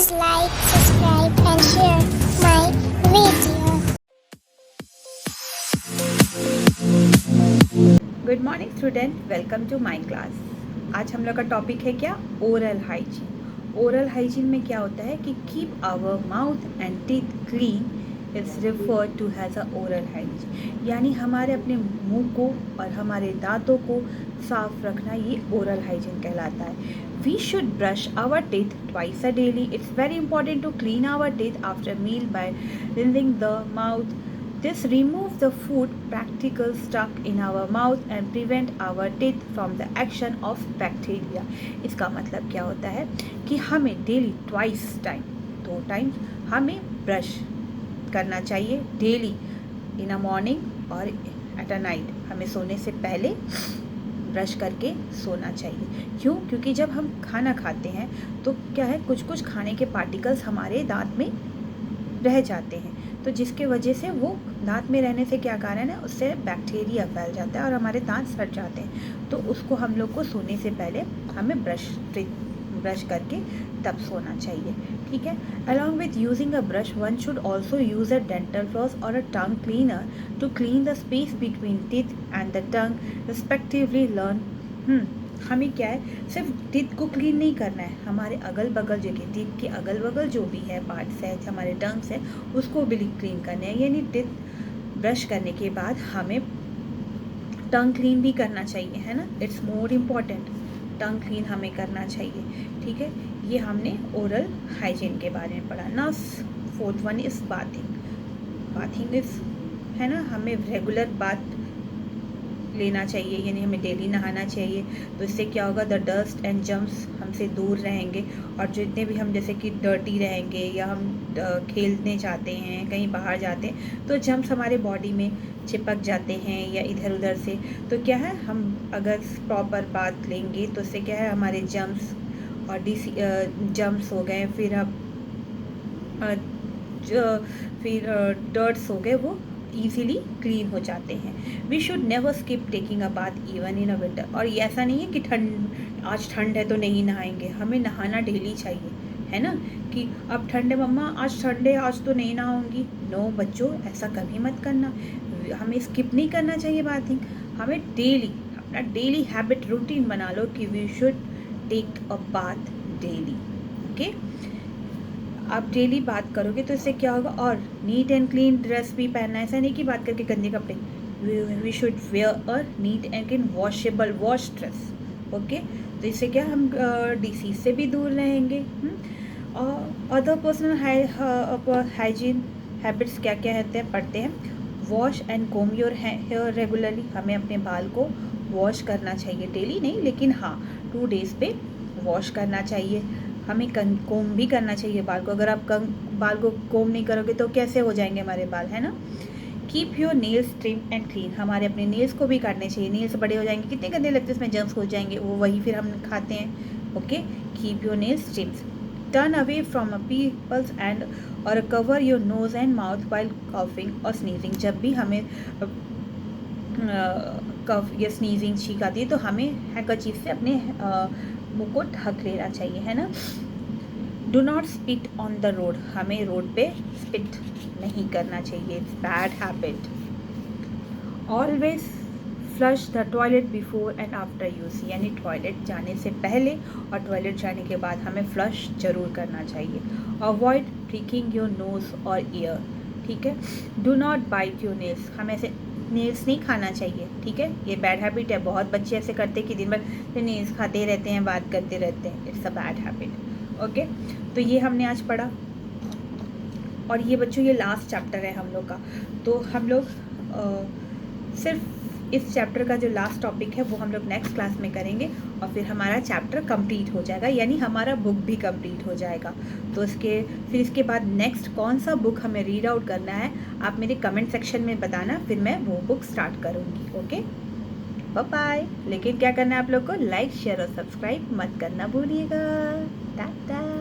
Please like, subscribe and share my video. Good morning student, welcome to my class. आज हम लोग का topic है क्या, ओरल हाइजीन। ओरल हाइजीन में क्या होता है कि keep our mouth and teeth clean is referred to has a oral hygiene, यानी हमारे अपने मुंह को और हमारे दांतों को साफ रखना, ये ओरल हाइजीन कहलाता है। We should brush our teeth twice a daily. It's very important to clean our teeth after meal by rinsing the mouth. This removes the food particles stuck in our mouth and prevent our teeth from the action of bacteria. इसका मतलब क्या होता है कि हमें daily twice time, 2 times हमें brush करना चाहिए डेली, इन अ मॉर्निंग और एट अ नाइट। हमें सोने से पहले ब्रश करके सोना चाहिए। क्यों? क्योंकि जब हम खाना खाते हैं तो क्या है, कुछ कुछ खाने के पार्टिकल्स हमारे दांत में रह जाते हैं, तो जिसके वजह से वो दांत में रहने से क्या कारण है, उससे बैक्टीरिया फैल जाता है और हमारे दांत सड़ जाते हैं। तो उसको हम लोग को सोने से पहले हमें ब्रश करके तब सोना चाहिए, ठीक है। Along with using a brush, one should also use a dental floss और a tongue cleaner to clean the space between teeth and the tongue respectively. हमें क्या है, सिर्फ टीथ को क्लीन नहीं करना है, हमारे अगल बगल जगह, टीथ के अगल बगल जो भी है पार्ट्स है, हमारे टंग्स है, उसको भी क्लीन करना है। यानी टीथ ब्रश करने के बाद हमें टंग क्लीन भी करना चाहिए, है ना। It's more important, tongue clean हमें करना चाहिए, ठीक है। ये हमने ओरल हाइजीन के बारे में पढ़ा ना। 4th one is bathing is, है ना, हमें रेगुलर बाथ लेना चाहिए, यानी हमें डेली नहाना चाहिए। तो इससे क्या होगा, द डस्ट एंड जम्स हमसे दूर रहेंगे, और जितने भी हम जैसे कि डर्टी रहेंगे या हम खेलने जाते हैं, कहीं बाहर जाते हैं, तो जम्स हमारे बॉडी में चिपक जाते हैं या इधर उधर से। तो क्या है, हम अगर प्रॉपर बात लेंगे तो इससे क्या है, हमारे जम्स और जम्स हो गए, फिर डर्ट्स हो गए, वो ईजीली क्लीन हो जाते हैं। We should never skip taking a bath even in a winter. और ये ऐसा नहीं है कि आज ठंड है तो नहीं नहाएंगे, हमें नहाना डेली चाहिए, है ना। कि अब ठंड है मम्मा, आज ठंड है, आज तो नहीं नहाऊंगी। नो बच्चों, ऐसा कभी मत करना। हमें स्किप नहीं करना चाहिए बाथिंग। हमें डेली अपना डेली हैबिट रूटीन बना लो कि we should take a bath daily, okay. आप डेली बात करोगे तो इससे क्या होगा, और नीट एंड क्लीन ड्रेस भी पहनना है, ऐसा नहीं कि बात करके गंदे कपड़े। We should wear a neat and clean washable wash dress, okay. तो इससे क्या, हम डिसीज से भी दूर रहेंगे। और अदर पर्सनल हाइजीन हैबिट्स क्या क्या रहते हैं, पढ़ते हैं। Wash and comb your hair regularly. हमें अपने बाल को वॉश करना चाहिए, डेली नहीं लेकिन हाँ 2 डेज़ पे वॉश करना चाहिए। हमें कोम भी करना चाहिए बाल को। अगर आप बाल को कोम नहीं करोगे तो कैसे हो जाएंगे हमारे बाल, है ना। Keep your nails trim and clean. हमारे अपने नेल्स को भी काटने चाहिए, नेल्स बड़े हो जाएंगे, कितने गंदे लगते हैं, इसमें जर्म्स हो जाएंगे, वो वही फिर हम खाते हैं, okay. Keep your nails trims. Turn away from a peoples and और cover your nose and mouth while coughing और स्नीजिंग। जब भी हमें कफ या स्नीजिंग छींक आती है तो हमें हैंकरचीफ से अपने मुंह को ढक लेना चाहिए, है ना। Do not spit on the road. हमें रोड पे स्पिट नहीं करना चाहिए, it's bad habit. Always flush the toilet before and after use. यानी टॉयलेट जाने से पहले और टॉयलेट जाने के बाद हमें फ्लश जरूर करना चाहिए। अवॉइड प्रिकिंग योर नोज और ईयर, ठीक है। Do not bite your nails. हमें ऐसे नेल्स नहीं खाना चाहिए, ठीक है। ये बैड हैबिट है, बहुत बच्चे ऐसे करते हैं कि दिन भर नेल्स खाते रहते हैं, बात करते रहते हैं, it's a bad habit, okay. तो ये हमने आज पढ़ा, और ये बच्चों ये लास्ट चैप्टर है हम लोग का। तो हम लोग सिर्फ इस चैप्टर का जो लास्ट टॉपिक है वो हम लोग नेक्स्ट क्लास में करेंगे, और फिर हमारा चैप्टर कंप्लीट हो जाएगा, यानी हमारा बुक भी कंप्लीट हो जाएगा। तो फिर इसके बाद नेक्स्ट कौन सा बुक हमें रीड आउट करना है, आप मेरे कमेंट सेक्शन में बताना, फिर मैं वो बुक स्टार्ट करूँगी, ओके। Bye bye. लेकिन क्या करना है आप लोग को, लाइक शेयर और सब्सक्राइब मत करना भूलिएगा। टाटा।